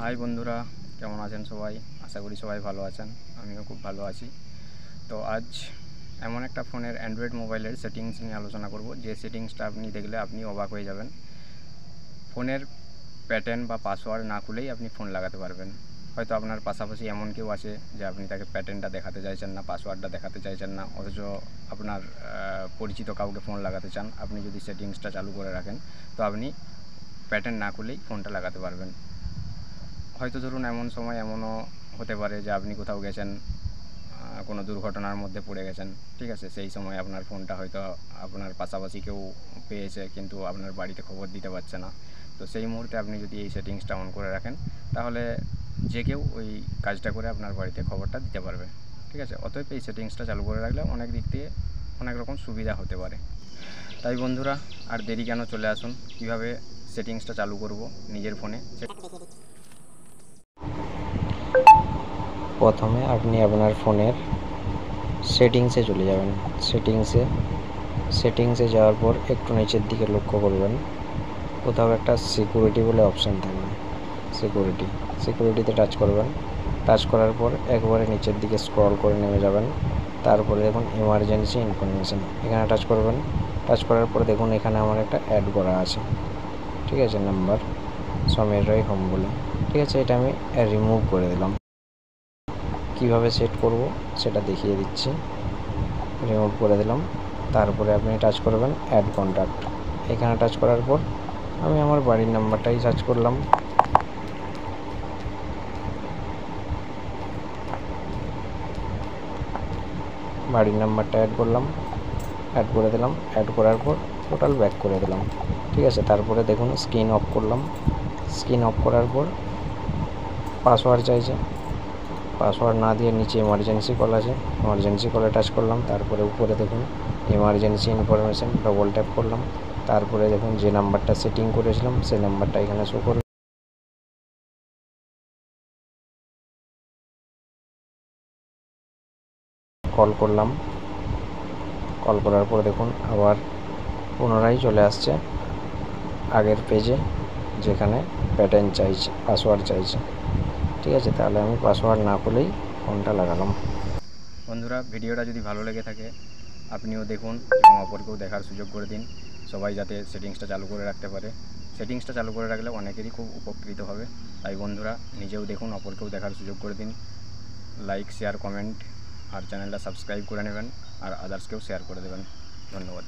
High বন্ধুরা, কেমন আছেন সবাই? আশা করি সবাই ভালো আছেন। আমিও খুব ভালো আছি। তো আজ এমন একটা ফোনের অ্যান্ড্রয়েড মোবাইলের সেটিংস নিয়ে আলোচনা করব, যে সেটিংসটা আপনি দেখলে আপনি অবাক হয়ে যাবেন। ফোনের প্যাটার্ন বা পাসওয়ার্ড না খুলেই আপনি ফোন লাগাতে পারবেন। হয়তো আপনার পাশাপাশি এমন কেউ আছে যে আপনি তাকে প্যাটার্নটা দেখাতে চাইছেন না, পাসওয়ার্ডটা দেখাতে চাইছেন না, অথচ আপনার পরিচিত কাউকে ফোন লাগাতে চান। আপনি যদি সেটিংসটা চালু করে রাখেন, তো আপনি প্যাটার্ন না খুলেই ফোনটা লাগাতে পারবেন। হয়তো ধরুন এমন সময় এমনও হতে পারে যে আপনি কোথাও গেছেন, কোনো দুর্ঘটনার মধ্যে পড়ে গেছেন, ঠিক আছে? সেই সময় আপনার ফোনটা হয়তো আপনার পাশাপাশি কেউ পেয়েছে, কিন্তু আপনার বাড়িতে খবর দিতে পারছে না। তো সেই মুহূর্তে আপনি যদি এই সেটিংসটা অন করে রাখেন, তাহলে যে কেউ ওই কাজটা করে আপনার বাড়িতে খবরটা দিতে পারবে, ঠিক আছে? অতএব এই সেটিংসটা চালু করে রাখলে অনেক দিক দিয়ে অনেক রকম সুবিধা হতে পারে। তাই বন্ধুরা, আর দেরি কেন, চলে আসুন কীভাবে সেটিংসটা চালু করব নিজের ফোনে। প্রথমে আপনি আপনার ফোনের সেটিংসে চলে যাবেন। সেটিংসে যাওয়ার পর একটু নিচের দিকে লক্ষ্য করবেন, কোথাও একটা সিকিউরিটি বলে অপশান থাকবে। সিকিউরিটিতে টাচ করবেন। টাচ করার পর একবারে নিচের দিকে স্ক্রল করে নেমে যাবেন। তারপরে দেখুন ইমার্জেন্সি ইনফরমেশান, এখানে টাচ করবেন। টাচ করার পর দেখুন এখানে আমার একটা অ্যাড করা আছে, ঠিক আছে? নাম্বার সমীর রায় হোম বলে, ঠিক আছে? এটা আমি রিমুভ করে দিলাম। কিভাবে সেট করব সেটা দেখিয়ে দিচ্ছি। রিমুভ করে দিলাম। তারপরে আপনি টাচ করবেন অ্যাড কন্ট্যাক্ট। এখানে টাচ করার পর আমি আমার বাড়ির নাম্বারটাই সার্চ করলাম। বাড়ির নাম্বারটা অ্যাড করলাম, অ্যাড করে দিলাম। অ্যাড করার পর টোটাল ব্যাক করে দিলাম, ঠিক আছে? তারপরে দেখুন স্ক্রিন অফ করলাম। স্ক্রিন অফ করার পর পাসওয়ার্ড চাইছে। পাসওয়ার্ড না দিয়ে নিচে এমার্জেন্সি কল আছে, এমার্জেন্সি কলে টাচ করলাম। তারপরে উপরে দেখুন এমার্জেন্সি ইনফরমেশান, ডবল ট্যাপ করলাম। তারপরে দেখুন যে নাম্বারটা সেটিং করেছিলাম সেই নাম্বারটা এখানে শো করবে। কল করলাম। কল করার পর দেখুন আবার পুনরায় চলে আসছে আগের পেজে, যেখানে প্যাটার্ন চাইছে, পাসওয়ার্ড চাইছে, ঠিক আছে? তাহলে আমি পাসওয়ার্ড না খুলেই ফোনটা লাগালাম। বন্ধুরা, ভিডিওটা যদি ভালো লেগে থাকে আপনিও দেখুন এবং অপরকেও দেখার সুযোগ করে দিন, সবাই যাতে সেটিংসটা চালু করে রাখতে পারে। সেটিংসটা চালু করে রাখলে অনেকেরই খুব উপকৃত হবে। তাই বন্ধুরা, নিজেও দেখুন, অপরকেও দেখার সুযোগ করে দিন। লাইক, শেয়ার, কমেন্ট আর চ্যানেলটা সাবস্ক্রাইব করে নেবেন, আর আদার্সকেও শেয়ার করে দেবেন। ধন্যবাদ।